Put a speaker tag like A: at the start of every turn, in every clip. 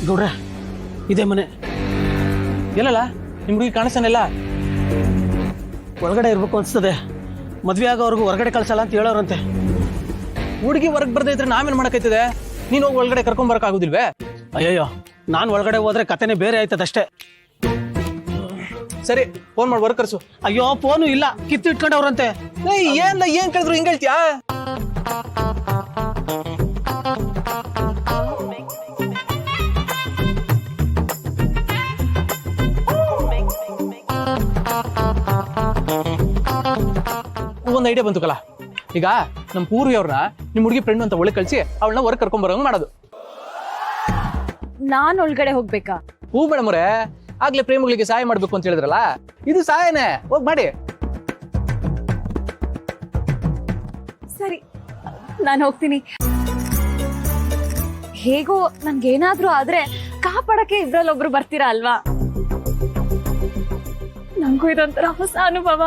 A: ಗೌಡ್ರೆ ಇದೇ ಮನೆ.
B: ಎಲ್ಲಲ್ಲ ನಿಮ್ ಹುಡುಗಿ ಕಾಣಿಸ್ತಾನೆಲ್ಲ
A: ಒಳಗಡೆ ಇರ್ಬೇಕು ಅನ್ಸ್ತದೆ. ಮದ್ವೆ ಆಗೋವರೆಗೂ ಹೊರಗಡೆ ಕಳ್ಸಲ್ಲ ಅಂತ ಹೇಳೋರಂತೆ.
B: ಹುಡುಗಿ ಹೊರಗೆ ಬರ್ದೇ ಇದ್ರೆ ನಾವೇನ್ ಮಾಡಕೈತದೆ? ನೀನ್ ಹೋಗಿ ಒಳಗಡೆ ಕರ್ಕೊಂಡ್ ಬರಕ್ ಆಗುದಿಲ್ವೇ?
A: ಅಯ್ಯಯ್ಯೋ, ನಾನು ಒಳಗಡೆ ಹೋದ್ರೆ ಕತೆನೇ ಬೇರೆ ಆಯ್ತದಷ್ಟೇ.
B: ಸರಿ, ಫೋನ್ ಮಾಡಿ ವರ್ಕರ್ಸು.
A: ಅಯ್ಯೋ, ಫೋನು ಇಲ್ಲ, ಕಿತ್ತಿಟ್ಕೊಂಡವ್ರಂತೆ.
B: ಏನ್ ಕೇಳಿದ್ರು ಹಿಂಗ್ ಹೇಳ್ತೀಯಾ? ಒಂದು ಐಡಿಯಾ ಬಂತು ಕಲ. ಈಗ ನಮ್ ಪೂರ್ವಿಯವ್ರನ್ನ ನಿಮ್ ಹುಡುಗಿ ಫ್ರೆಂಡ್ ಅಂತ ಒಳಗೆ ಕಳ್ಸಿ ಅವಳನ್ನ ಹೊರಗೆ ಕರ್ಕೊಂಡ್ ಬರೋಂಗ್ ಮಾಡೋದು.
C: ನಾನ್ ಒಳಗಡೆ ಹೋಗ್ಬೇಕಾ?
B: ಹೂ ಮೇಡಮ್ ಅವ್ರೆ, ಆಗ್ಲೇ ಪ್ರೇಮಿಗಳಿಗೆ ಸಹಾಯ ಮಾಡ್ಬೇಕು ಅಂತ ಹೇಳಿದ್ರಲ್ಲ, ಇದು ಸಹಾಯನೇ, ಹೋಗ್ ಮಾಡಿ.
C: ಸರಿ, ನಾನು ಹೋಗ್ತೀನಿ. ಹೇಗೋ ನನ್ಗೇನಾದ್ರೂ ಆದ್ರೆ ಕಾಪಾಡಕ್ಕೆ ಇಬ್ರಲ್ಲೊಬ್ರು ಬರ್ತೀರಾ ಅಲ್ವಾ? ನಂಗೂ ಇದೊಂಥರ ಹೊಸ ಅನುಭವ.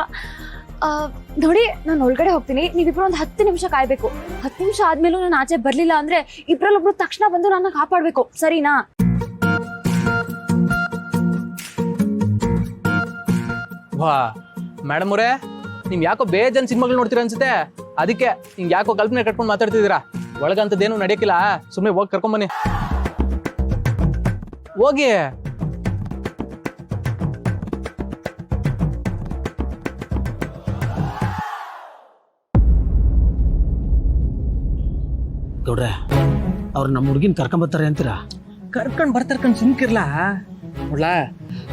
C: ನೋಡಿ, ನಾನು ಒಳಗಡೆ ಹೋಗ್ತೀನಿ, ನೀವಿಬ್ರು ಒಂದು 10 ನಿಮಿಷ ಕಾಯ್ಬೇಕು. 10 ನಿಮಿಷ ಆದ್ಮೇಲೂ ನಾನು ಆಚೆ ಬರ್ಲಿಲ್ಲ ಅಂದ್ರೆ ಇಬ್ರಲ್ಲೊಬ್ರು ತಕ್ಷಣ ಬಂದು ನನ್ನ ಕಾಪಾಡ್ಬೇಕು, ಸರಿನಾ?
B: ವಾ ಮೇಡಮ್ ಅವರೇ, ನಿಮ್ ಯಾಕೋ ಬೇಜನ್ ಸಿನಿಮಾಗಳು ನೋಡ್ತೀರಾ ಅನ್ಸುತ್ತೆ. ಅದಕ್ಕೆ ನಿಮ್ಗೆ ಯಾಕೋ ಕಲ್ಪನೆ ಕಟ್ಕೊಂಡು ಮಾತಾಡ್ತಿದ್ದೀರಾ. ಒಳಗಂತದೇನು ನಡೆಯಕ್ಕಿಲ್ಲ, ಸುಮ್ಮನೆ ಹೋಗಿ ಕರ್ಕೊಂಡ್ ಬನ್ನಿ. ಹೋಗಿ.
A: ಗೌಡ್ರೆ, ಅವ್ರು ನಮ್ಮ ಹುಡುಗಿನ ಕರ್ಕೊಂಬರ್ತಾರೆ ಅಂತೀರಾ?
B: ಕರ್ಕೊಂಡ್ ಬರ್ತಾರ್ಕೊಂಡ್ ಸುಮ್ಕಿರ್ಲ. ನೋಡ್ಲಾ,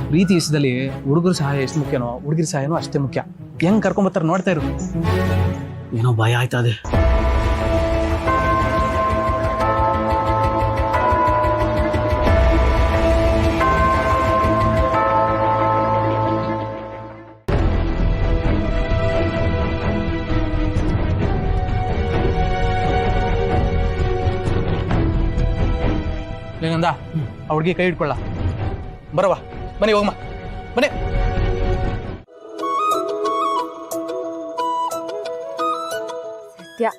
B: ಪ್ರೀತಿ ವಿಷಯದಲ್ಲಿ ಹುಡುಗರ ಸಹಾಯ ಎಷ್ಟು ಮುಖ್ಯನೋ ಹುಡುಗಿರ ಸಹಾಯನೂ ಅಷ್ಟೇ ಮುಖ್ಯ. ಹೆಂಗ್ ಕರ್ಕೊಂಡ್ ಬರ್ತಾರ ನೋಡ್ತಾ ಇರು.
A: ಏನೋ ಭಯ ಆಯ್ತದೆ.
B: ಏನಂದ ಆ ಹುಡುಗಿ ಕೈ ಇಟ್ಕೊಳ್ಳ. ಬರವಾ, ಬನ್ನಿ, ಹೋಗಮ್ಮ, ಬನ್ನಿ.
C: ಸತ್ಯ,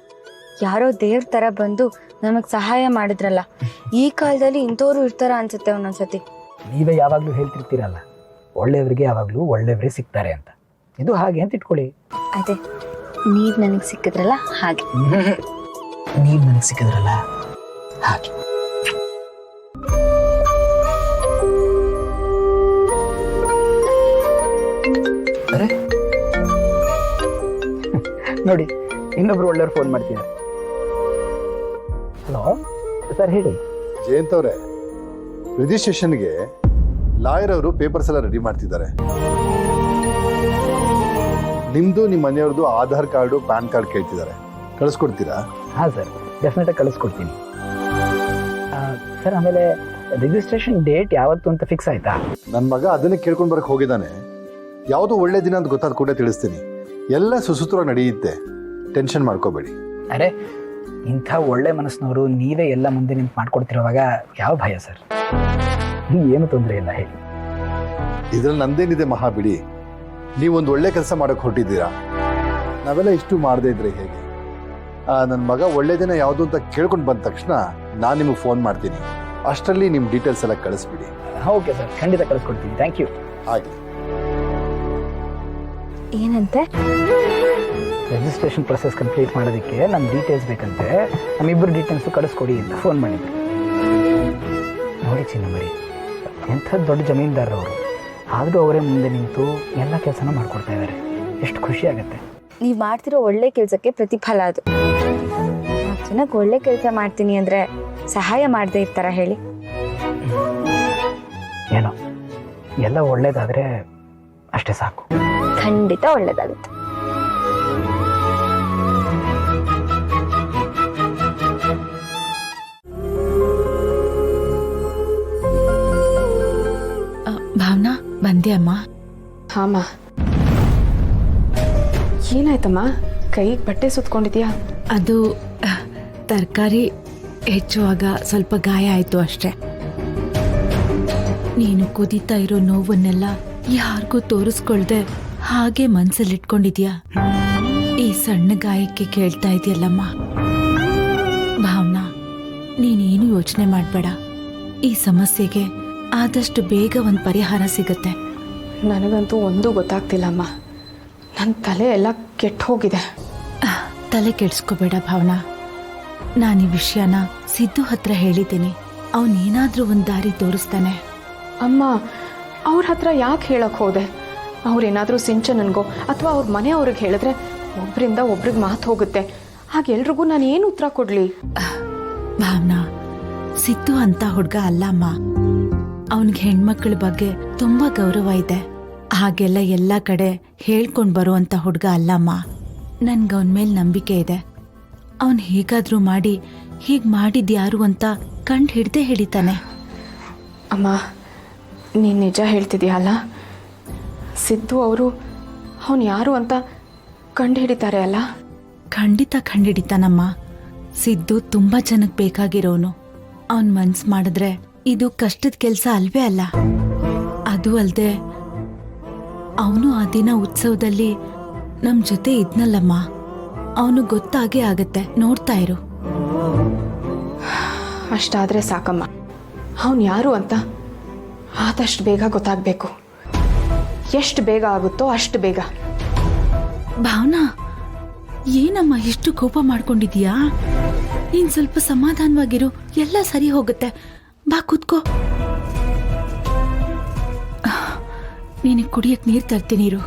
C: ಯಾರೋ ದೇವ್ರ ತರ ಬಂದು ನಮಗ್ ಸಹಾಯ ಮಾಡಿದ್ರಲ್ಲ. ಈ ಕಾಲದಲ್ಲಿ ಇಂಥವ್ರು ಇರ್ತಾರ ಅನ್ಸುತ್ತೆ ಒಂದೊಂದ್ಸತಿ.
D: ನೀವೇ ಯಾವಾಗ್ಲೂ ಹೇಳ್ತಿರ್ತೀರಲ್ಲ, ಒಳ್ಳೆಯವರಿಗೆ ಯಾವಾಗ್ಲೂ ಒಳ್ಳೆಯವರೇ ಸಿಗ್ತಾರೆ ಅಂತ. ಇದು ಹಾಗೆ ಅಂತ ಇಟ್ಕೊಳ್ಳಿ.
C: ಅದೇ, ನೀವ್ ನನಗ್ ಸಿಕ್ಕಿದ್ರಲ್ಲ ಹಾಗೆ.
D: ನೀವ್ ನನಗೆ ಸಿಕ್ಕಿದ್ರಲ್ಲ ಹಾಗೆ. ಅರೆ ನೋಡಿ, ಇನ್ನೊಬ್ರು ಒಳ್ಳೆಯವ್ರು ಫೋನ್ ಮಾಡ್ತಿದ್ದಾರೆ. ಹಲೋ ಸರ್, ಹೇಳಿ.
E: ಜಯಂತ್ ಅವರೇ, ರಿಜಿಸ್ಟ್ರೇಷನ್ಗೆ ಲಾಯರ್ ಅವರು ಪೇಪರ್ಸ್ ಎಲ್ಲ ರೆಡಿ ಮಾಡ್ತಿದ್ದಾರೆ. ನಿಮ್ದು ನಿಮ್ಮ ಮನೆಯವ್ರದ್ದು ಆಧಾರ್ ಕಾರ್ಡು ಪ್ಯಾನ್ ಕಾರ್ಡ್ ಕೇಳ್ತಿದ್ದಾರೆ. ಕಳಿಸ್ಕೊಡ್ತೀರಾ?
D: ಹಾಂ ಸರ್, ಡೆಫಿನೆಟಾಗಿ ಕಳಿಸ್ಕೊಡ್ತೀನಿ. ಸರ್, ಆಮೇಲೆ ರಿಜಿಸ್ಟ್ರೇಷನ್ ಡೇಟ್ ಯಾವತ್ತು ಅಂತ ಫಿಕ್ಸ್ ಆಯ್ತಾ?
E: ನನ್ನ ಮಗ ಅದನ್ನೇ ಕೇಳ್ಕೊಂಡು ಬರಕ್ಕೆ ಹೋಗಿದ್ದಾನೆ. ಯಾವುದೋ ಒಳ್ಳೆ ದಿನ ಅಂತ ಗೊತ್ತಾದ ಕೂಡ ತಿಳಿಸ್ತೀನಿ. ಎಲ್ಲ ಸುಸೂತ್ರವಾಗಿ ನಡೆಯುತ್ತೆ, ಟೆನ್ಷನ್ ಮಾಡ್ಕೋಬೇಡಿ.
D: ಅರೆ, ಇಂಥ ಒಳ್ಳೆ ಮನಸ್ಸಿನವರು ನೀವೇ ಎಲ್ಲ ಮುಂದೆ ನಿಂತು ಮಾಡ್ಕೊಡ್ತಿರುವಾಗ ಯಾವ ಭಯ ಸರ್? ಏನು ತೊಂದರೆ ಇಲ್ಲ, ಹೇಳಿ.
E: ಇದ್ರಲ್ಲಿ ನಂದೇನಿದೆ ಮಹಾ, ಬಿಡಿ. ನೀವೊಂದು ಒಳ್ಳೆ ಕೆಲಸ ಮಾಡೋಕೆ ಹೊರಟಿದ್ದೀರಾ. ನಾವೆಲ್ಲ ಇಷ್ಟು ಮಾಡದೇ ಇದ್ರೆ ಹೇಗೆ? ನನ್ನ ಮಗ ಒಳ್ಳೆ ದಿನ ಯಾವುದು ಅಂತ ಕೇಳ್ಕೊಂಡು ಬಂದ ತಕ್ಷಣ ನಾನು ನಿಮಗೆ ಫೋನ್ ಮಾಡ್ತೀನಿ. ಅಷ್ಟರಲ್ಲಿ ನಿಮ್ಮ ಡೀಟೇಲ್ಸ್ ಎಲ್ಲ ಕಳಿಸ್ಬಿಡಿ.
D: ಓಕೆ ಸರ್, ಖಂಡಿತ ಕಳಿಸ್ಕೊಡ್ತೀನಿ. Thank you.
E: ಹಾಗೆ
C: ಏನಂತೆ?
D: ರಿಜಿಸ್ಟ್ರೇಷನ್ ಪ್ರೊಸೆಸ್ ಕಂಪ್ಲೀಟ್ ಮಾಡೋದಕ್ಕೆ ನಮ್ಮ ಡೀಟೇಲ್ಸ್ ಬೇಕಂತೆ. ನಮ್ಮಿಬ್ಬರು ಡೀಟೇಲ್ಸು ಕಳಿಸ್ಕೊಡಿ ಅಂತ ಫೋನ್ ಮಾಡಿದ್ರು. ನೋಡಿ ಚಿನ್ನಮರಿ, ಎಂಥ ದೊಡ್ಡ ಜಮೀನ್ದಾರರವರು, ಆದರೂ ಅವರೇ ಮುಂದೆ ನಿಂತು ಎಲ್ಲ ಕೆಲಸನ ಮಾಡ್ಕೊಡ್ತಾ ಇದ್ದಾರೆ. ಎಷ್ಟು ಖುಷಿ ಆಗುತ್ತೆ.
C: ನೀವ್ ಮಾಡ್ತಿರೋ ಒಳ್ಳೆ ಕೆಲ್ಸಕ್ಕೆ ಪ್ರತಿಫಲ ಅದು. ಚೆನ್ನಾಗಿ ಒಳ್ಳೆ ಕೆಲಸ ಮಾಡ್ತೀನಿ ಅಂದ್ರೆ ಸಹಾಯ ಮಾಡದೇ ಇರ್ತಾರ ಹೇಳಿ?
D: ಏನೋ ಎಲ್ಲ ಒಳ್ಳೇದಾದ್ರೆ ಅಷ್ಟೇ ಸಾಕು.
C: ಖಂಡಿತ ಒಳ್ಳೇದಾಗುತ್ತೆ.
F: ಭಾವನಾ, ಬಂದೆ ಅಮ್ಮ?
G: ಹಾಮ, ಏನಾಯ್ತಮ್ಮ? ಕೈಗೆ ಬಟ್ಟೆ ಸುತ್ಕೊಂಡಿದ್ಯಾ?
F: ಅದು ತರಕಾರಿ ಹೆಚ್ಚುವಾಗ ಸ್ವಲ್ಪ ಗಾಯ ಆಯ್ತು ಅಷ್ಟೆ. ನೀನು ಕುದೀತಾ ಇರೋ ನೋವನ್ನೆಲ್ಲ ಯಾರಿಗೂ ತೋರಿಸ್ಕೊಳ್ದೆ ಹಾಗೆ ಮನ್ಸಲ್ಲಿಟ್ಕೊಂಡಿದ್ಯಾ? ಈ ಸಣ್ಣ ಗಾಯಕ್ಕೆ ಕೇಳ್ತಾ ಇದೆಯಲ್ಲಮ್ಮ. ಭಾವನಾ, ನೀನೇನು ಯೋಚನೆ ಮಾಡಬೇಡ. ಈ ಸಮಸ್ಯೆಗೆ ಆದಷ್ಟು ಬೇಗ ಒಂದು ಪರಿಹಾರ ಸಿಗುತ್ತೆ.
G: ನನಗಂತೂ ಒಂದೂ ಗೊತ್ತಾಗ್ತಿಲ್ಲ ಅಮ್ಮ. ನನ್ನ ತಲೆ ಎಲ್ಲ ಕೆಟ್ಟು ಹೋಗಿದೆ.
F: ತಲೆ ಕೆಡಿಸ್ಕೋಬೇಡ ಭಾವನಾ. ನಾನು ಈ ವಿಷಯನ ಸಿದ್ದು ಹತ್ರ ಹೇಳಿದ್ದೀನಿ. ಅವನೇನಾದ್ರೂ ಒಂದು ದಾರಿ ತೋರಿಸ್ತಾನೆ.
G: ಅಮ್ಮ, ಅವ್ರ ಹತ್ರ ಯಾಕೆ ಹೇಳಕ್ ಹೋದೆ? ಅವ್ರೇನಾದರೂ ಸಿಂಚನನ್ಗೋ ಅಥವಾ ಅವ್ರ ಮನೆಯವ್ರಿಗೆ ಹೇಳಿದ್ರೆ ಒಬ್ರಿಂದ ಒಬ್ರಿಗೆ ಮಾತು ಹೋಗುತ್ತೆ. ಹಾಗೆಲ್ರಿಗೂ ನಾನು ಏನು ಉತ್ತರ ಕೊಡ್ಲಿ?
F: ಭಾವನಾ, ಸಿದ್ದು ಅಂತ ಹುಡ್ಗ ಅಲ್ಲಮ್ಮ. ಅವನಿಗೆ ಹೆಣ್ಮಕ್ಳ ಬಗ್ಗೆ ತುಂಬಾ ಗೌರವ ಇದೆ. ಹಾಗೆಲ್ಲ ಎಲ್ಲ ಕಡೆ ಹೇಳ್ಕೊಂಡ್ ಬರುವಂತ ಹುಡ್ಗ ಅಲ್ಲಮ್ಮ. ನನ್ಗೆ ಅವನ ಮೇಲೆ ನಂಬಿಕೆ ಇದೆ. ಅವನ್ ಹೇಗಾದ್ರೂ ಮಾಡಿ ಹೀಗ್ ಮಾಡಿದ್ಯಾರು ಅಂತ ಕಂಡು ಹಿಡ್ದೇ ಹಿಡಿತಾನೆ.
G: ಅಮ್ಮ, ನೀನು ನಿಜ ಹೇಳ್ತಿದ್ಯಾ ಅಲ್ಲ? ಸಿದ್ದು ಅವರು ಅವನು ಯಾರು ಅಂತ ಕಂಡು ಹಿಡಿತಾರೆ ಅಲ್ಲ?
F: ಖಂಡಿತ ಕಂಡಿಡಿತಾನಮ್ಮ. ಸಿದ್ದು ತುಂಬಾ ಜನಕ್ಕೆ ಬೇಕಾಗಿರೋನು. ಅವನ್ ಮನ್ಸ್ ಮಾಡಿದ್ರೆ ಇದು ಕಷ್ಟದ ಕೆಲ್ಸ ಅಲ್ವೇ ಅಲ್ಲ. ಅದು ಅಲ್ದೆ ಅವನು ಆ ದಿನ ಉತ್ಸವದಲ್ಲಿ ನಮ್ ಜೊತೆ ಇದ್ನಲ್ಲಮ್ಮ. ಅವನು ಗೊತ್ತಾಗೇ ಆಗತ್ತೆ, ನೋಡ್ತಾ ಇರು.
G: ಅಷ್ಟಾದ್ರೆ ಸಾಕಮ್ಮ. ಅವನು ಯಾರು ಅಂತ ಆದಷ್ಟು ಬೇಗ ಗೊತ್ತಾಗಬೇಕು. ಎಷ್ಟು ಬೇಗ ಆಗುತ್ತೋ ಅಷ್ಟು ಬೇಗ.
F: ಭಾವನಾ, ಏನಮ್ಮ ಇಷ್ಟು ಕೋಪ ಮಾಡ್ಕೊಂಡಿದೀಯಾ? ನೀನ್ ಸ್ವಲ್ಪ ಸಮಾಧಾನವಾಗಿರು, ಎಲ್ಲ ಸರಿ ಹೋಗುತ್ತೆ. ಬಾ ಕೂತ್ಕೋ. ನಿನಗೆ ಕುಡಿಯಕ್ ನೀರ್ ತರ್ತೀನಿ ಇರು.